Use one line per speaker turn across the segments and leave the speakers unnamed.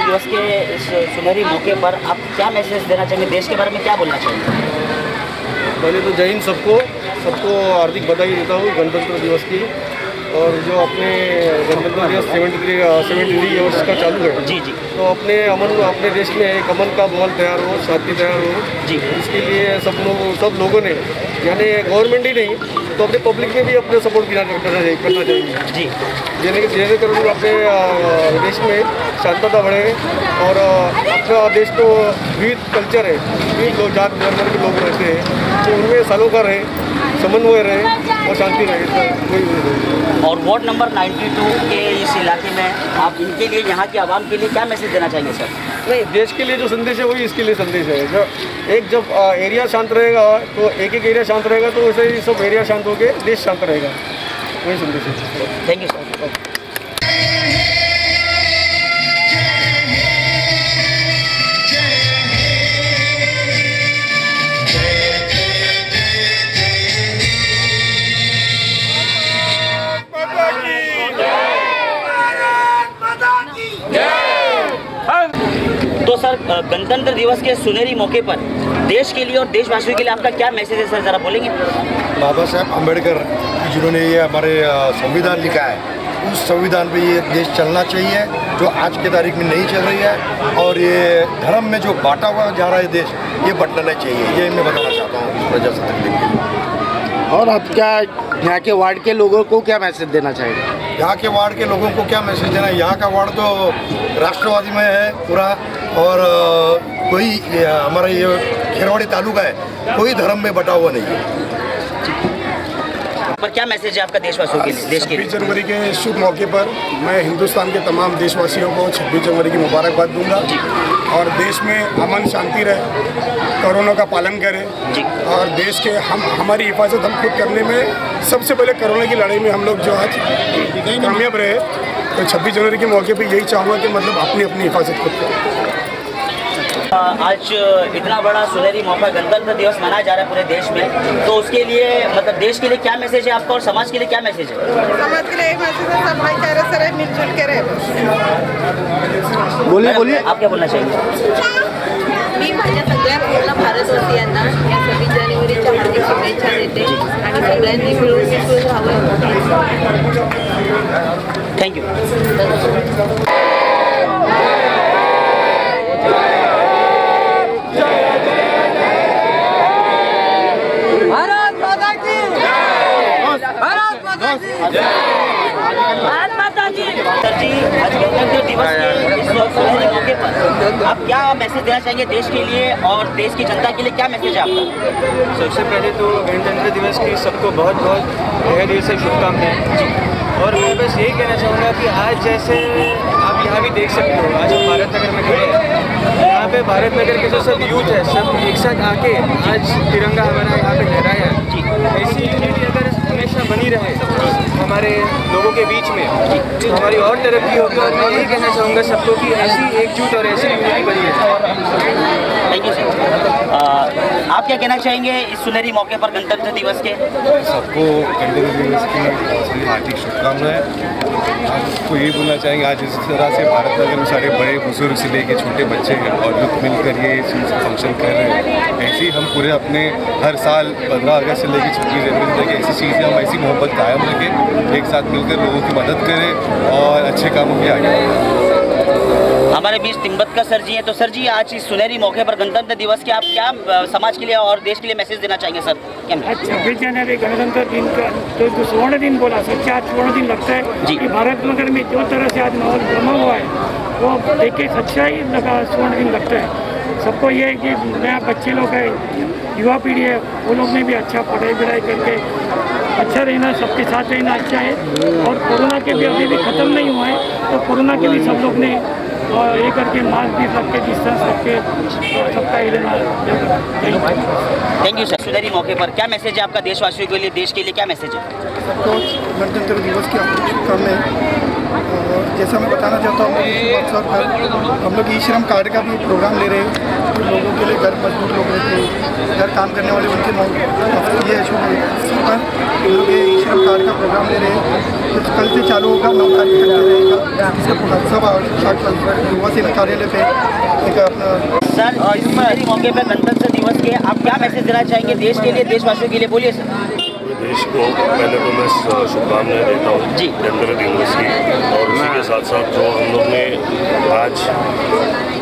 दिवस के इस सुनहरी मौके पर आप क्या मैसेज देना चाहेंगे, देश के बारे में क्या बोलना चाहेंगे?
पहले तो जय हिंद सबको हार्दिक बधाई देता हूँ गणतंत्र दिवस की। और जो अपने गणतंत्र दिवस 73 ईयर्स का चालू है
जी जी,
तो अपने देश में एक अमन का माहौल तैयार हो, शांति तैयार हो
जी।
इसके लिए सब लोगों ने, यानी गवर्नमेंट ही नहीं तो अपने पब्लिक में भी अपने सपोर्ट करना चाहिए
जी।
जैसे करोगे अपने देश में शांतता बढ़े और अपना देश तो विविध कल्चर है, विविध जात धर्म के लोग रहते हैं, तो उनमें सलोखा रहे, समन्वय रहे और शांति रहे।
और वार्ड नंबर 92 के इस इलाके में आप इनके लिए, यहाँ की आवाम के लिए क्या मैसेज देना चाहेंगे सर?
नहीं, देश के लिए जो संदेश है वही इसके लिए संदेश है। जब एरिया शांत रहेगा तो एक एरिया शांत रहेगा तो वैसे ही सब एरिया शांत होकर देश शांत रहेगा, वही संदेश है।
Thank you sir. तो सर, गणतंत्र दिवस के सुनहरी मौके पर देश के लिए और देशवासियों के लिए आपका क्या मैसेज है सर, ज़रा बोलेंगे?
बाबा साहब अम्बेडकर जिन्होंने ये हमारे संविधान लिखा है, उस संविधान पे ये देश चलना चाहिए जो आज के तारीख में नहीं चल रही है। और ये धर्म में जो बांटा हुआ जा रहा है देश, ये बंटना चाहिए, ये मैं बताना चाहता हूँ इस प्रजासत्ताक दिन के।
और आप क्या यहाँ के वार्ड के लोगों को क्या मैसेज देना चाहेंगे?
यहाँ के वार्ड के लोगों को क्या मैसेज देना है? यहाँ का वार्ड तो राष्ट्रवादी में है पूरा, और हमारा ये खेरवाड़ी तालुका है, कोई धर्म में बटा हुआ नहीं है।
पर क्या मैसेज है आपका देशवासियों के लिए, देश के लिए?
26 जनवरी के शुभ मौके पर मैं हिंदुस्तान के तमाम देशवासियों को 26 जनवरी की मुबारकबाद दूंगा और देश में अमन शांति रहे, कोरोना का पालन करें और देश के हमारी हिफाजत हम खुद करने में सबसे पहले कोरोना की लड़ाई में हम लोग जो आज कामयाब रहे। तो 26 जनवरी के मौके पर यही चाहूँगा कि मतलब अपनी हिफाजत खुद करें।
आज इतना बड़ा सुनहरी मौका गणतंत्र दिवस मनाया जा रहा है पूरे देश में, तो उसके लिए मतलब देश के लिए क्या मैसेज है आपका और समाज के लिए क्या मैसेज है?
समाज के लिए एक मैसेज है, सब भाईचारे से रहे, मिलजुल के रहे।
बोलिए।
आप क्या बोलना चाहेंगे?
मी माझ्या सगळ्या पूर्ण भारतवासियांना या 26 जानेवारीच्या हार्दिक शुभेच्छा देते आणि सगळ्यांनी मिळून राहावं।
Thank you. सर जी, आज गणतंत्र दिवस के इस सुनहरे मौके पर आप क्या मैसेज देना चाहेंगे देश के लिए और देश की जनता के लिए, क्या मैसेज है आपका?
सबसे पहले तो गणतंत्र दिवस की सबको बहुत बहुत तहे दिल से शुभकामनाएं। और मैं बस यही कहना चाहूँगा कि आज जैसे आप यहाँ भी देख सकते हो, आज हम भारत नगर में खड़े हैं, यहाँ पे भारत नगर के जो सब यूथ है सब एक साथ आके आज तिरंगा हमारा यहाँ पे लहराया है। ऐसी यूनिटी अगर हमेशा बनी रहे हमारे लोगों के बीच में तो हमारी और तरक्की होगी। और मैं यही कहना चाहूँगा सबको कि ऐसी एकजुट और ऐसी यूनिटी बनी है।
Thank you sir. आप क्या कहना चाहेंगे इस सुनहरी मौके पर गणतंत्र दिवस के?
सबको गणतंत्र दिवस की हार्दिक शुभकामनाएं। आपको यही बोलना चाहेंगे, आज इस तरह से भारत नगर में सारे बड़े बुजुर्ग से लेके छोटे बच्चे हैं और लोग मिलकर ये चीज़ फंक्शन कर रहे हैं। ऐसे ही हम पूरे अपने हर साल 15 अगस्त से लेकर 26 जनवरी तक ऐसी चीज़ें हम ऐसी मोहब्बत कायम रखें, एक साथ मिलकर लोगों की मदद करें और अच्छे कामों में आगे बढ़ें।
हमारे बीच तिब्बत का सर जी हैं। तो सर जी, आज इस सुनहरी मौके पर गणतंत्र दिवस के आप क्या समाज के लिए और देश के लिए मैसेज देना चाहेंगे सर? क्या
आज 26 जनवरी गणतंत्र दिन का जो स्वर्ण दिन बोला, सच्चा आज स्वर्ण दिन लगता है
जी।
कि भारत नगर में जो तरह से आज माहौल जमा हुआ है वो देख के सच्चा ही लगा स्वर्ण दिन लगता है। सबको ये है कि नया बच्चे लोग है, युवा पीढ़ी है, वो लोग ने भी अच्छा पढ़ाई वढ़ाई करके अच्छा रहना, सबके साथ रहना अच्छा है। और कोरोना के भी अभी भी ख़त्म नहीं हुआ है, तो कोरोना के भी सब लोग ने ये करके मास्क भी रख के, डिस्टेंस रख के सबका ही लेना।
Thank you sir. सुनहरी मौके पर क्या मैसेज है आपका देशवासियों के लिए, देश के लिए क्या मैसेज है?
सबको गणतंत्र दिवस की हार्दिक शुभकामनाएं। और जैसा मैं बताना चाहता हूँ, इस अवसर पर हम लोग ई श्रम कार्ड का भी प्रोग्राम ले रहे हैं। तो लोगों के लिए, घर मजदूर लोग रहते हैं, घर काम करने वाले, उनके ये शुभ अवसर पर हम लोग ये ई श्रम कार्ड का प्रोग्राम ले रहे हैं। तो कल से चालू होगा, 9 तारीख तक रहेगा। इसका सब युवा सेना कार्यालय पे एक अपना
सर, इस सुनहरी मौके पर गणतंत्र दिवस के आप क्या मैसेज देना चाहेंगे देश के लिए, देशवासियों के लिए? बोलिए सर।
देश को पहले तो मैं शुभकामनाएं देता हूँ
जी।
गणतंत्र दिवस की, और उसी के साथ साथ जो हम लोग ने आज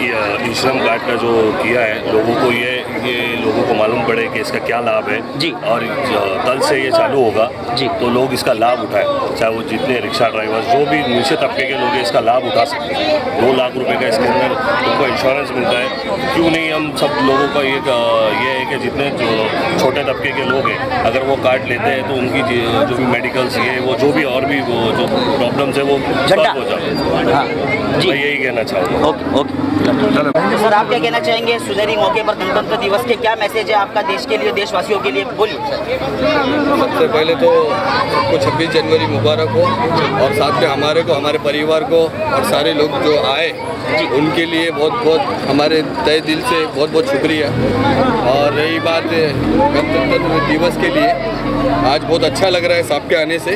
ई श्रम कार्ड का जो किया है, लोगों को ये लोगों को मालूम पड़े कि इसका क्या लाभ है
जी।
और कल से ये चालू होगा
जी।
तो लोग इसका लाभ उठाएं, चाहे वो जितने रिक्शा ड्राइवर, जो भी नीचे तबके के लोग हैं, इसका लाभ उठा सकते हैं। 2 लाख रुपए का इसके अंदर उनको इंश्योरेंस मिलता है। क्यों नहीं हम सब लोगों का ये है कि जितने जो छोटे तबके के लोग हैं, अगर वो कार्ड लेते हैं तो उनकी जो भी मेडिकल्स ये वो जो भी और भी वो जो प्रॉब्लम्स है वो सॉल्व हो जाए।
हाँ जी,
मैं यही कहना चाहूँगा।
Okay okay. तो सर, आप क्या कहना चाहेंगे सुनहरी मौके पर गणतंत्र दिवस के क्या मैसेज है आपका देश के लिए, देशवासियों के लिए? बोलिए।
सबसे पहले तो सबको 26 जनवरी मुबारक हो, और साथ में हमारे को, हमारे परिवार को और सारे लोग जो आए उनके लिए बहुत बहुत हमारे तहे दिल से बहुत बहुत शुक्रिया। और रही बात गणतंत्र दिवस के लिए, आज बहुत अच्छा लग रहा है सबके आने से,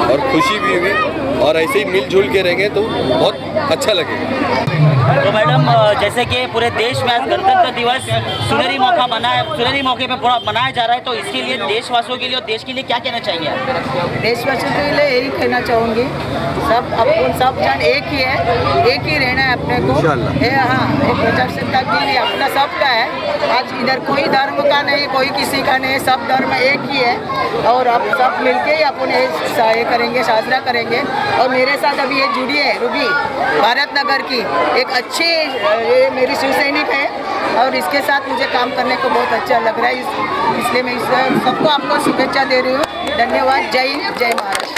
और खुशी भी हुई, और ऐसे ही मिलजुल के रहेंगे तो बहुत अच्छा लगेगा।
तो मैडम, जैसे कि पूरे देश में आज गणतंत्र दिवस सुनहरी मौके पर पूरा मनाया जा रहा है, तो इसके लिए देशवासियों के लिए और देश के लिए क्या कहना चाहेंगे आप?
देशवासियों के लिए यही कहना चाहूँगी, सब जन एक ही है, एक ही रहना है अपने को। हाँ, एक प्रजासत्ताक दिन अपना सबका है। आज इधर कोई धर्म का नहीं, कोई किसी का नहीं, सब धर्म एक ही है, और अब सब मिलके ही अपन ये करेंगे, साजरा करेंगे। और मेरे साथ अभी ये जुड़ी है रूबी, भारत नगर की एक अच्छी, ये मेरी शिव सैनिक है, और इसके साथ मुझे काम करने को बहुत अच्छा लग रहा है। इसलिए मैं सबको आपको शुभेच्छा दे रही हूँ। धन्यवाद। जय हिंद, जय महाराष्ट्र।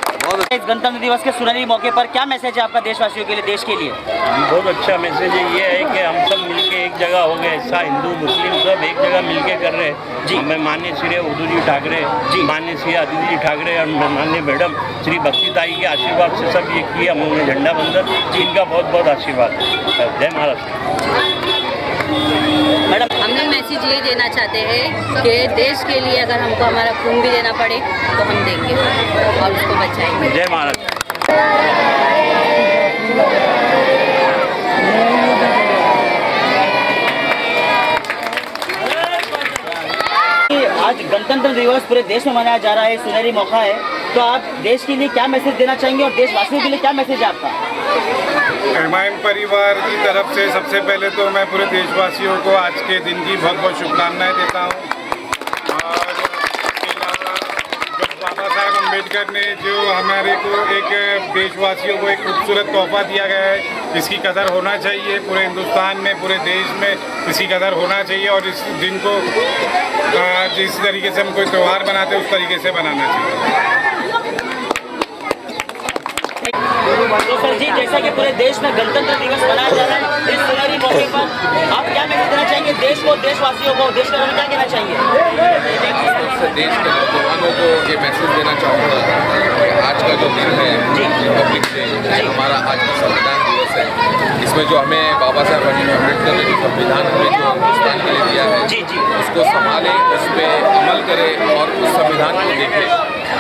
इस गणतंत्र दिवस के सुनहरी मौके पर क्या मैसेज है आपका देशवासियों के लिए, देश के लिए?
बहुत अच्छा मैसेज ये है कि हम सब मिलके एक जगह हो गए, ऐसा हिंदू मुस्लिम सब एक जगह मिलके कर रहे हैं जी। मैं माननीय श्री उद्धव जी ठाकरे जी, माननीय श्री अदिति जी ठाकरे और माननीय मैडम श्री भक्तिताई के आशीर्वाद से सब ये किया हम लोगों ने झंडा बंदन जी। इनका बहुत बहुत आशीर्वाद। जय महाराष्ट्र।
मैडम,
हम लोग मैसेज ये देना चाहते हैं कि देश के लिए अगर हमको हमारा खून भी देना पड़े तो हम देंगे और उसको बचाएंगे।
जय महाराष्ट्र।
आज गणतंत्र दिवस पूरे देश में मनाया जा रहा है, सुनहरी मौका है, तो आप देश के लिए क्या मैसेज देना चाहेंगे और देशवासियों के लिए क्या मैसेज है आपका?
एमआईएम परिवार की तरफ से सबसे पहले तो मैं पूरे देशवासियों को आज के दिन की बहुत बहुत शुभकामनाएं देता हूं। और इसके अलावा जब बाबा साहेब अम्बेडकर ने जो हमारे को एक देशवासियों को एक खूबसूरत तोहफा दिया गया है, इसकी कदर होना चाहिए। पूरे हिंदुस्तान में, पूरे देश में इसकी कदर होना चाहिए, और इस दिन को जिस तरीके से हम कोई त्यौहार बनाते हैं उस तरीके से बनाना चाहिए।
तो सर जी, जैसा कि पूरे देश में गणतंत्र दिवस मनाया जा रहा है, इस सुनहरी मौके पर आप क्या मैसेज देना चाहेंगे देश को, देशवासियों को, देश के बारे में क्या कहना चाहेंगे?
देश के नौजवानों को ये मैसेज देना चाहूँगा कि आज का जो दिन है रिपब्लिक डे, हमारा आज का संविधान दिवस है। इसमें जो हमें बाबा साहेब अम्बेडकर ने जो संविधान हमें जो हिंदुस्तान के लिए दिया है उसको संभालें, उस पर अमल करें और उस संविधान को देखें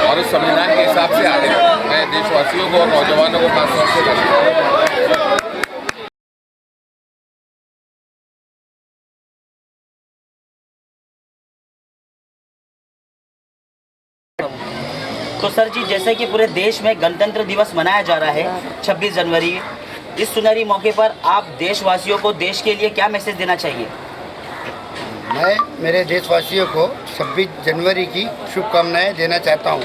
और उस संविधान के हिसाब से आगे मैं देशवासियों को और नौजवानों को खास तौर से
तो सर जी, जैसे कि पूरे देश में गणतंत्र दिवस मनाया जा रहा है 26 जनवरी, इस सुनहरी मौके पर आप देशवासियों को देश के लिए क्या मैसेज देना चाहिए?
मैं मेरे देशवासियों को 26 जनवरी की शुभकामनाएं देना चाहता हूँ।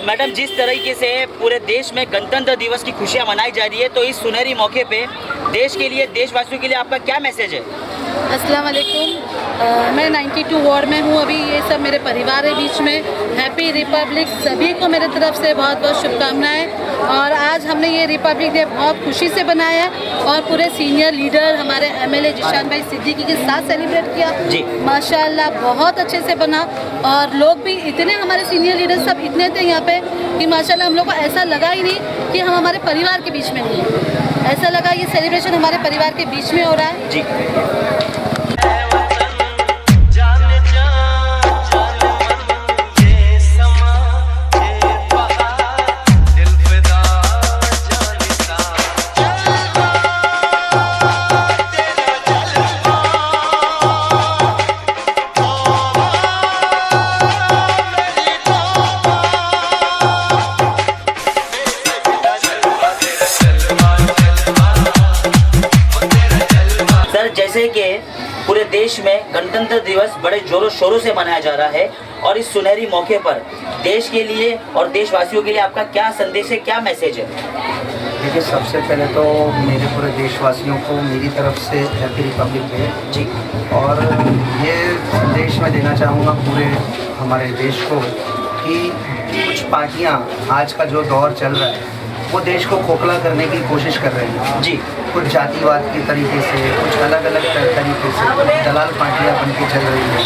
मैडम, जिस तरीके से पूरे देश में गणतंत्र दिवस की खुशियां मनाई जा रही है, तो इस सुनहरी मौके पे देश के लिए, देशवासियों के लिए आपका क्या मैसेज है?
अस्सलाम वालेकुम। मैं 92 वार्ड में हूँ अभी। ये सब मेरे परिवार के बीच में हैप्पी रिपब्लिक, सभी को मेरे तरफ से बहुत बहुत शुभकामनाएं। और आज हमने ये रिपब्लिक डे बहुत खुशी से बनाया और पूरे सीनियर लीडर हमारे एमएलए जिशान भाई सिद्दीकी के साथ सेलिब्रेट किया। माशाल्लाह बहुत अच्छे से बना और लोग भी इतने, हमारे सीनियर लीडर सब इतने थे यहाँ पे कि माशाल्लाह हम लोग को ऐसा लगा ही नहीं कि हम हमारे परिवार के बीच में नहीं है। ऐसा लगा ये सेलिब्रेशन हमारे परिवार के बीच में हो रहा है। जी। जैसे कि पूरे देश में गणतंत्र दिवस बड़े जोरों शोरों से मनाया जा रहा है और इस सुनहरी मौके पर देश के लिए और देशवासियों के लिए आपका क्या संदेश है, क्या मैसेज है?
देखिए, सबसे पहले तो मेरे पूरे देशवासियों को मेरी तरफ से हैप्पी रिपब्लिक डे जी। और ये संदेश मैं देना चाहूँगा पूरे हमारे देश को कि कुछ पार्टियाँ, आज का जो दौर चल रहा है वो देश को खोखला करने की कोशिश कर रहे हैं जी। कुछ जातिवाद के तरीके से, कुछ अलग अलग तरीके से दलाल पार्टियां बन के चल रही हैं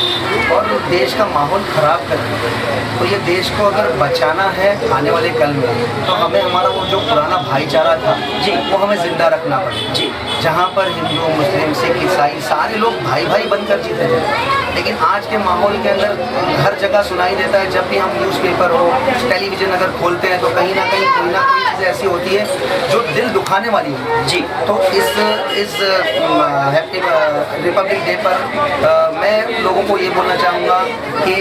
और देश का माहौल ख़राब कर रही है। तो ये देश को अगर बचाना है आने वाले कल में, तो हमें हमारा वो जो पुराना भाईचारा था जी, वो हमें ज़िंदा रखना पड़ेगा जी। जहाँ पर हिंदू, मुस्लिम, सिख, ईसाई सारे लोग भाई भाई बनकर जीते थे, लेकिन आज के माहौल के अंदर हर जगह सुनाई देता है। जब भी हम न्यूज़पेपर हो, टेलीविज़न अगर खोलते हैं तो कहीं ना कहीं कोई ना कोई चीज़ ऐसी होती है जो दिल दुखाने वाली है जी। तो इस हैप्पी रिपब्लिक डे पर मैं लोगों को ये बोलना चाहूँगा कि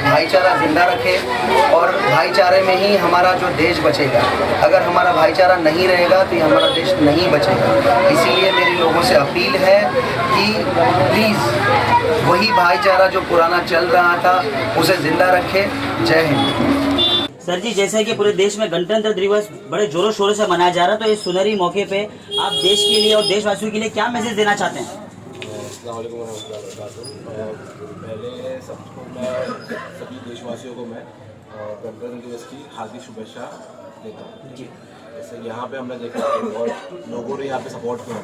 भाईचारा ज़िंदा रखें और भाईचारे में ही हमारा जो देश बचेगा। अगर हमारा भाईचारा नहीं रहेगा तो ये हमारा देश नहीं बचेगा। इसीलिए मेरी लोगों से अपील है कि प्लीज़ वही भाईचारा जो पुराना चल रहा था उसे ज़िंदा रखें। जय हिंद।
सर जी, जैसे कि पूरे देश में गणतंत्र दिवस बड़े जोरों शोरों से मनाया जा रहा है, तो इस सुनहरी मौके पे आप देश के लिए और देशवासियों के लिए क्या मैसेज देना चाहते हैं?
पहले सबको मैं, सभी देशवासियों को मैं गणतंत्र दिवस की हार्दिक शुभेच्छा देता हूँ जी। जैसे यहाँ पे हमने देखा और लोगों ने यहाँ पे सपोर्ट किया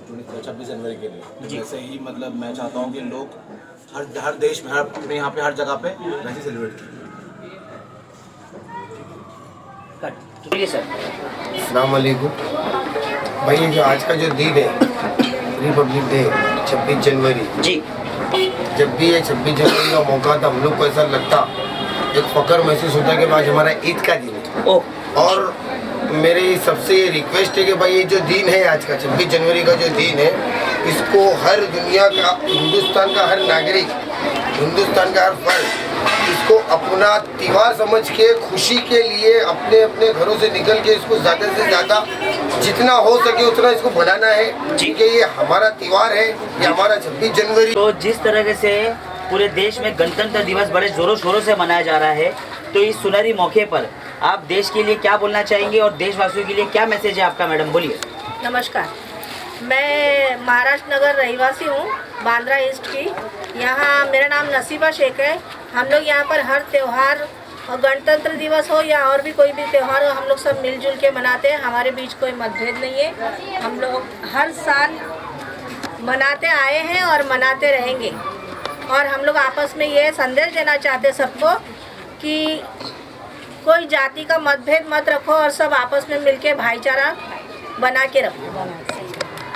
हमें 26 जनवरी के लिए। जैसे ही मतलब मैं चाहता हूँ कि लोग हर देश में, अपने यहाँ पे हर जगह पे वैसे सेलिब्रेट करें।
अस्सलाम वालेकुम भाई, जो आज का जो दिन है रिपब्लिक डे 26 जनवरी जी, जब भी ये 26 जनवरी का मौका था हम लोग को ऐसा लगता, एक फ़ख्र महसूस होता कि आज हमारा ईद का दिन है। और मेरी सबसे ये रिक्वेस्ट है कि भाई ये जो दिन है आज का 26 जनवरी का जो दिन है, इसको हर दुनिया का, हिंदुस्तान का हर नागरिक, हिंदुस्तान का हर फर्द इसको अपना त्यौहार समझ के खुशी के लिए अपने अपने घरों से निकल के इसको ज़्यादा से ज़्यादा जितना हो सके उतना इसको बनाना है, क्योंकि ये हमारा त्यौहार है, ये हमारा 26 जनवरी।
तो जिस तरह से पूरे देश में गणतंत्र दिवस बड़े जोरों शोरों से मनाया जा रहा है, तो इस सुनहरी मौके पर आप देश के लिए क्या बोलना चाहेंगे और देशवासियों के लिए क्या मैसेज है आपका? मैडम बोलिए।
नमस्कार, मैं महाराष्ट्र नगर रहवासी हूँ, बांद्रा ईस्ट की। यहाँ मेरा नाम नसीबा शेख है। हम लोग यहाँ पर हर त्यौहार, गणतंत्र दिवस हो या और भी कोई भी त्यौहार हो, हम लोग सब मिलजुल के मनाते हैं। हमारे बीच कोई मतभेद नहीं है। हम लोग हर साल मनाते आए हैं और मनाते रहेंगे। और हम लोग आपस में ये संदेश देना चाहते हैं सबको कि कोई जाति का मतभेद मत रखो और सब आपस में मिलके भाईचारा बना के रखो।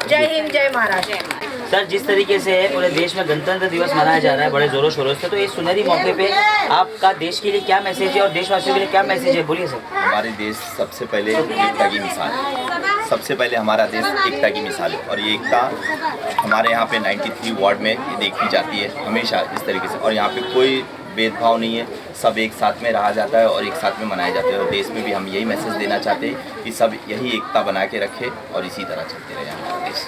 जय हिंद जय महाराष्ट्र।
सर, जिस तरीके से पूरे देश में गणतंत्र दिवस मनाया जा रहा है बड़े जोरों शोरों से, तो इस सुनहरी मौके पे आपका देश के लिए क्या मैसेज है और देशवासियों के लिए क्या मैसेज है, बोलिए सर।
हमारे देश सबसे पहले एकता की मिसाल है। सबसे पहले हमारा देश एकता की मिसाल है और ये एकता हमारे यहाँ पे 93 वार्ड में देखी जाती है हमेशा इस तरीके से, और यहाँ पे कोई भेदभाव नहीं है, सब एक साथ में रहा जाता है और एक साथ में मनाया जाता है। और देश में भी हम यही मैसेज देना चाहते हैं कि सब यही एकता बना के रखे और इसी तरह चलते रहे हमारा देश।